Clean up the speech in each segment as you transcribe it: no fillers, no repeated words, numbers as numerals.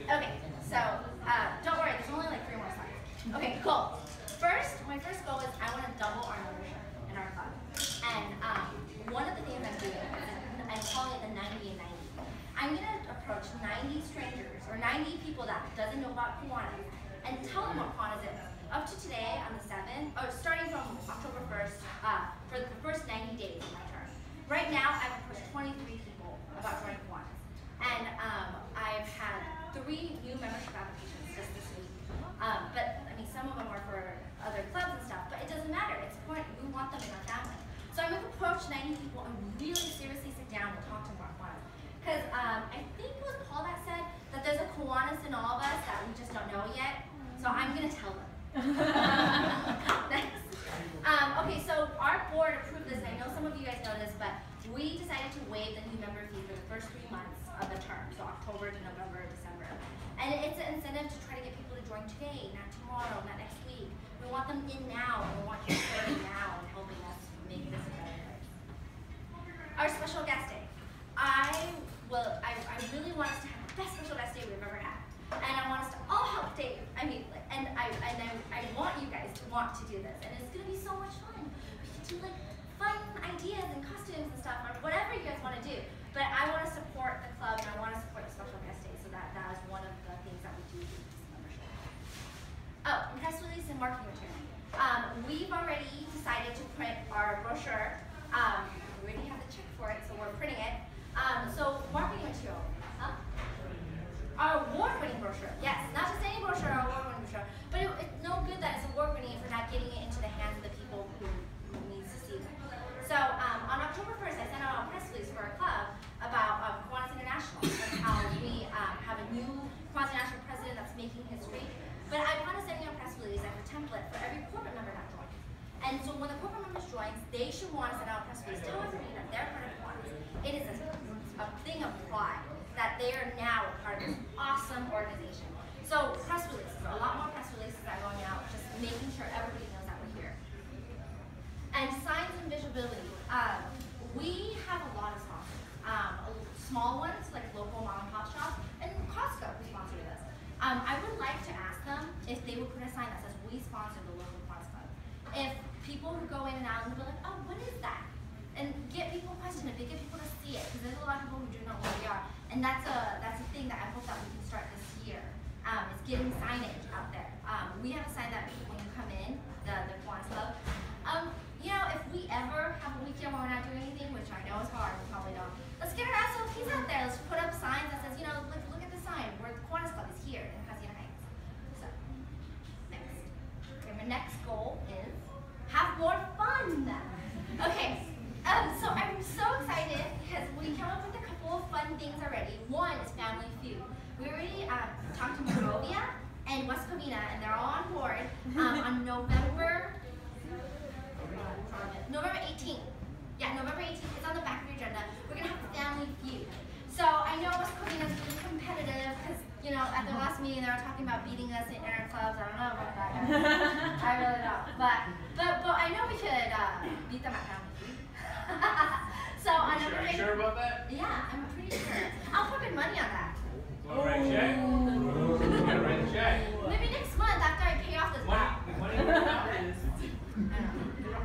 Okay, so don't worry, there's only like 3 more slides. Okay, cool. My first goal is I want to double our membership in our club. And one of the things I'm doing is I call it the 90 and 90. I'm going to approach 90 strangers or 90 people that doesn't know about Kiwanis and tell them what Kiwanis is. Up to today on the 7th, or starting from October 1st, for the first 90 days of my term. Right now, I've approached 23 people about joining Kiwanis. And I've had 3 new membership applications just this week. But I mean, some of them are for other clubs and stuff, but it doesn't matter. It's important. We want them in our family. So I'm going to approach 90 people and really seriously sit down and talk to them about Kiwanis. Because I think it was Paul that said that there's a Kiwanis in all of us that we just don't know yet. So I'm going to tell them. Next. Okay, so our board approved this, and I know some of you guys know this, but we decided to waive the new member fee for the first 3 months of the term, so October to November, December. And it's an incentive to try to get people to join today, not tomorrow, not next week. We want them in now, and we want you starting now and helping us make this a better place. Our special guest day. I really want us to have the best special guest day we've ever had. And I want us to all help Dave. I want you guys to want to do this. And it's going to be so much fun. We can do like fun ideas and costumes and stuff, or whatever you guys want to do. But I want to support the club, and I want to support the special guest day, so that is one of the things that we do with this membership. Oh, and press release and marketing material. We've already decided to print our brochure. We already have the check for it, so we're printing it. So marketing material. Our award-winning brochure. Yes, not just any brochure, our award-winning brochure. But it's no good that it's award-winning if we're not getting it into the hands of the people who needs to see it. So on October 1st, I sent out a press release for our club about Kiwanis International. That's how we have a new Kiwanis International president that's making history. But I plan on sending out a press release as a template for every corporate member that joins. And so when the corporate members join, they should want to send out a press release, tell everybody that they're part of Kiwanis. It is a thing of pride that they are now a part of this awesome organization. So press releases, a lot more press releases are going out, just making sure everybody knows that we're here. And signs and visibility. We have a lot of sponsors. Small ones, like local mom and pop shops, and Costco who sponsor this. I would like to ask them if they would put a sign that says, we sponsor the local Kiwanis Club. If people who go in and out and be like, oh, what is that? And get people question it, get people to see it, because there's a lot of people who do not know what we are. And that's a thing that I hope that we can start this year, is getting signage out there. We have a sign that when you come in, the Kiwanis Club, you know, if we ever have a weekend where we're not doing anything, which I know is hard, we probably don't, let's get our SOPs out there. Let's put up signs that says, you know, look at the sign, where the Kiwanis Club is here in Hacienda Heights. So, next. Okay, my next goal is have more fun. Okay. So I'm so excited because we came up with a couple of fun things already. One is Family Feud. We already talked to Monrovia and West Covina, and they're all on board on November 18th. Yeah, November 18th. It's on the back of your agenda. We're going to have a Family Feud. So I know West Covina is really competitive because, you know, at the last meeting they were talking about beating us in our clubs. I don't know about that. I really don't. But I know we should beat them at Family Feud. So on November 18th. Are you sure about that? Yeah, I'm pretty sure. I'll put good money on that. Want to write a check? Write a check. Maybe next month after I pay off this bond. Money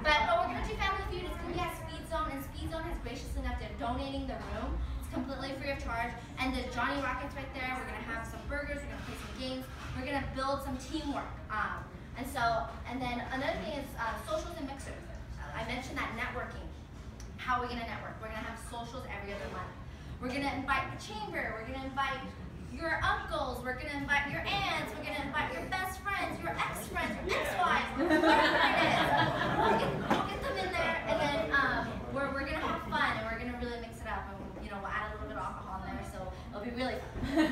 But we're going to do Family Feud. It's going to be at Speed Zone, and Speed Zone is gracious enough to donating the room. It's completely free of charge. And the Johnny Rockets right there. We're going to have some burgers. We're going to play some games. We're going to build some teamwork. And then another thing is socials and mixers. I mentioned that networking. How are we going to network? We're going to have socials every other month. We're going to invite the chamber. We're going to invite your uncles. We're going to invite your aunts. We're going to invite your best friends, your ex-friends, your ex-wives, whatever it is. We'll get them in there, and then we're going to have fun, and we're going to really mix it up. And we'll add a little bit of alcohol in there, so it'll be really fun.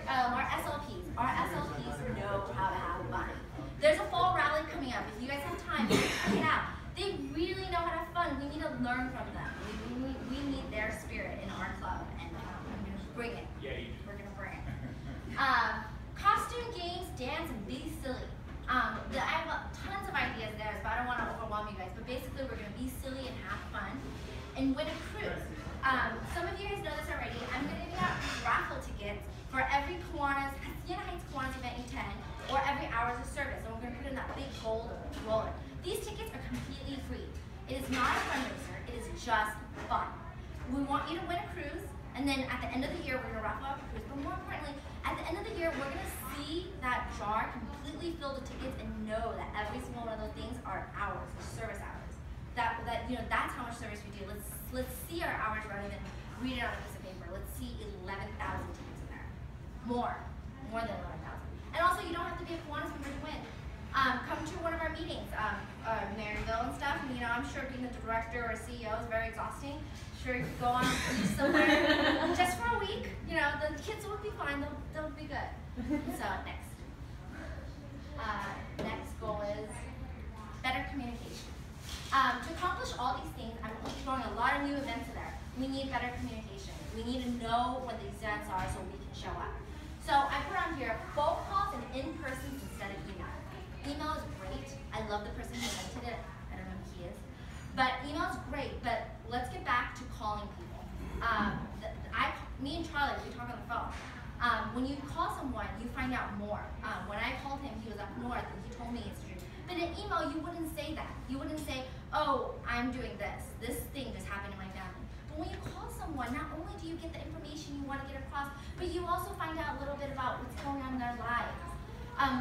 Our SLPs. Our SLPs know how to have fun. There's a fall rally coming up. If you guys have time, check it out. They really know how to have fun. We need to learn from them. We need their spirit in our club, and we're going to bring it. Yeah, you do. We're going to bring it. Costume, games, dance, and be silly. I have tons of ideas there, but I don't want to overwhelm you guys. But basically, we're going to be silly and have fun and win a cruise. Some of you guys know this already. I'm going to give out raffle tickets. It is not a fundraiser. It is just fun. We want you to win a cruise, and then at the end of the year, we're going to raffle off a cruise. But more importantly, at the end of the year, we're going to see that jar completely filled with tickets and know that every single one of those things are ours, service hours. That's how much service we do. Let's see our hours rather than read it on a piece of paper. Let's see 11,000 tickets in there. More than 11,000. And also, you don't have to be a Kiwanis member to win. Come to one of our meetings, Maryville and stuff. And, I'm sure being the director or CEO is very exhausting. Sure, you could go on somewhere just for a week. The kids will be fine. They'll be good. So next goal is better communication. To accomplish all these things, I'm throwing a lot of new events in there. We need better communication. We need to know what these events are so we can show up. So I put on here phone calls and in-person instead of email. Email is great. I love the person who invented it. I don't know who he is. But email is great, but let's get back to calling people. Me and Charlie, we talk on the phone. When you call someone, you find out more. When I called him, he was up north and he told me it's true. But in email, you wouldn't say that. You wouldn't say, oh, I'm doing this. This thing just happened in my family. But when you call someone, not only do you get the information you want to get across, but you also find out a little bit about what's going on in their lives.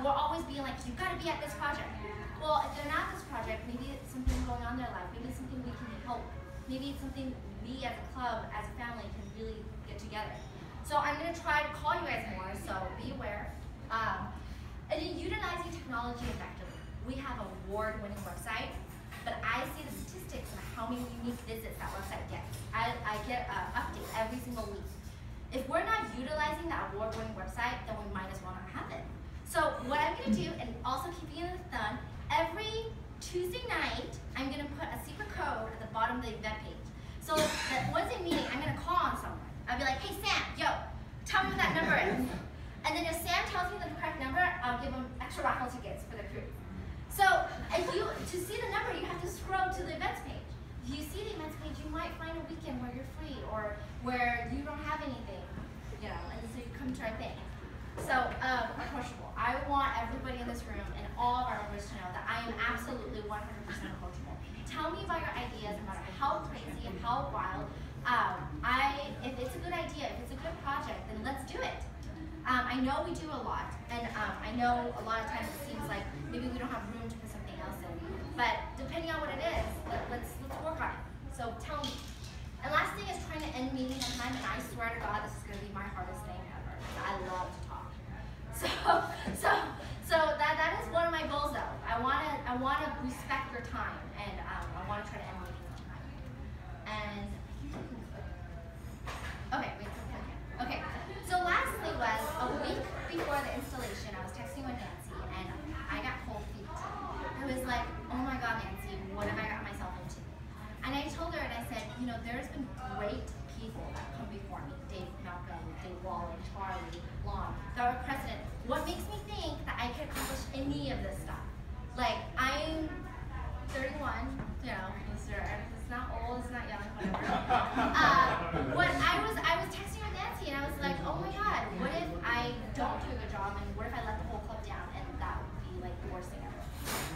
We're always being like, you've got to be at this project. Well, if they're not at this project, maybe it's something going on in their life. Maybe it's something we can help. Maybe it's something we as a club, as a family, can really get together. So I'm going to try to call you guys more, so be aware. And in utilizing technology effectively. We have an award-winning website, but I see the statistics of how many unique visits that website gets. I get an update every single week. If we're not utilizing that award-winning website, then we might as well not have it. So what I'm going to do, and also keeping it in the thumb, every Tuesday night, I'm going to put a secret code at the bottom of the event page. So that Wednesday meeting, I'm going to call on someone. I'll be like, hey Sam, yo, tell me what that number is. And then if Sam tells me the correct number, I'll give him extra raffle tickets for the cruise. So to see the number, you have to scroll to the events page. If you see the events page, you might find a weekend where you're free or where you don't have anything, and so you come to our thing. So, approachable. I want everybody in this room and all of our members to know that I am absolutely 100% approachable. Tell me about your ideas, no matter how crazy and how wild. If it's a good idea, if it's a good project, then let's do it. I know we do a lot, and I know a lot of times it seems like maybe we don't have room to put something else in. But depending on what it is, let's work on it. So tell me. And last thing is trying to end meetings on time, and I swear to God, this is going to be my hardest thing ever. I love to talk. So that is one of my goals, though. I wanna respect your time, and I want to try to end meetings on time. And okay, wait. Okay. So lastly was a week before the installation, I was texting with Nancy, and I got cold feet. I was like, oh my God, Nancy, what have I got myself into? And I told her, and I said, there's been great people that come before me. Dave Malcolm, Dave Wallen, Charlie, Long, our president. What makes me think that I can accomplish any of this stuff? Like, I'm 31, it's not old, it's not young, whatever. I was texting with Nancy, and I was like, oh my God, what if I don't do a good job, and what if I let the whole club down, and that would be like the worst thing ever.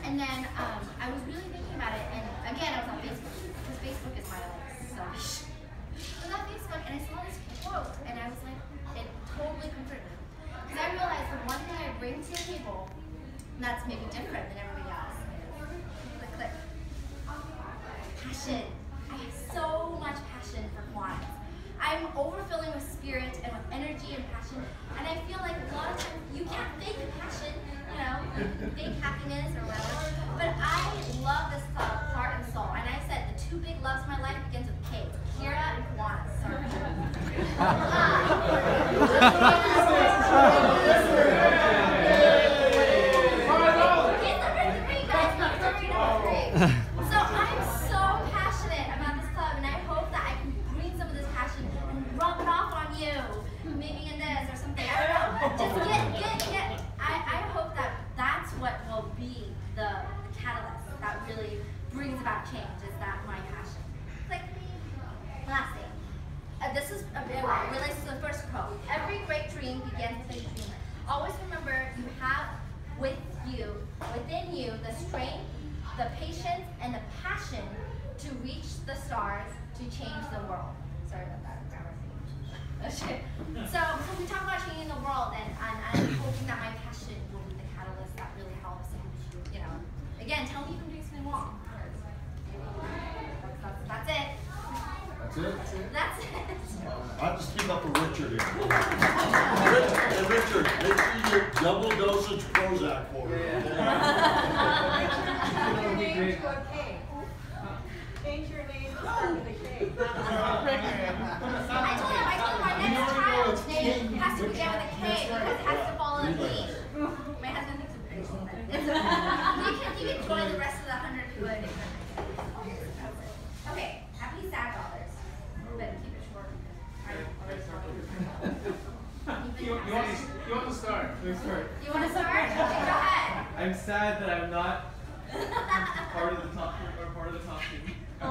And then I was really thinking about it, and again, I was on Facebook, because Facebook is my so. I was on Facebook, and I saw this quote, and I was like, it totally comforted me. Because I realized the one thing I bring to the table that's maybe different than everybody else is click. Passion. I have so much passion for Kiwanis. I'm overfilling with spirit and with energy and passion, and I feel like a lot of times you can't fake passion, fake happiness or whatever, but I love this club, heart and soul, and I said the two big loves of my life begins with K, Kira and Kiwanis. Sorry. So I'm so passionate about this club, and I hope that I can bring some of this passion and rub it off on you, maybe in this or something. I don't know. Just get. I hope that that's what will be the catalyst that really brings about change. Is that my passion? Click. Last thing. This is relates to the first quote. Every great dream begins with a dreamer. Always remember, you have within you, the strength, the patience, and the passion to reach the stars, to change the world. Sorry about that grammar thing. So we talk about changing the world, and I'm hoping that my passion will be the catalyst that really helps. And, you know, again, tell me if I'm doing something wrong. That's it. That's it? That's it. I'll just keep up with Richard here. Richard, make sure you get double dosage Prozac for her. Change your name to start with a K. I told him my next child's name has to begin with a K because it has to follow the theme. My husband thinks it's pretty cool. You can join the rest of the 100 people that okay, happy sad dollars. But keep it short. You want to start? Let's start. You want to start? Okay, go ahead. I'm sad that I'm not part of the top team. Oh.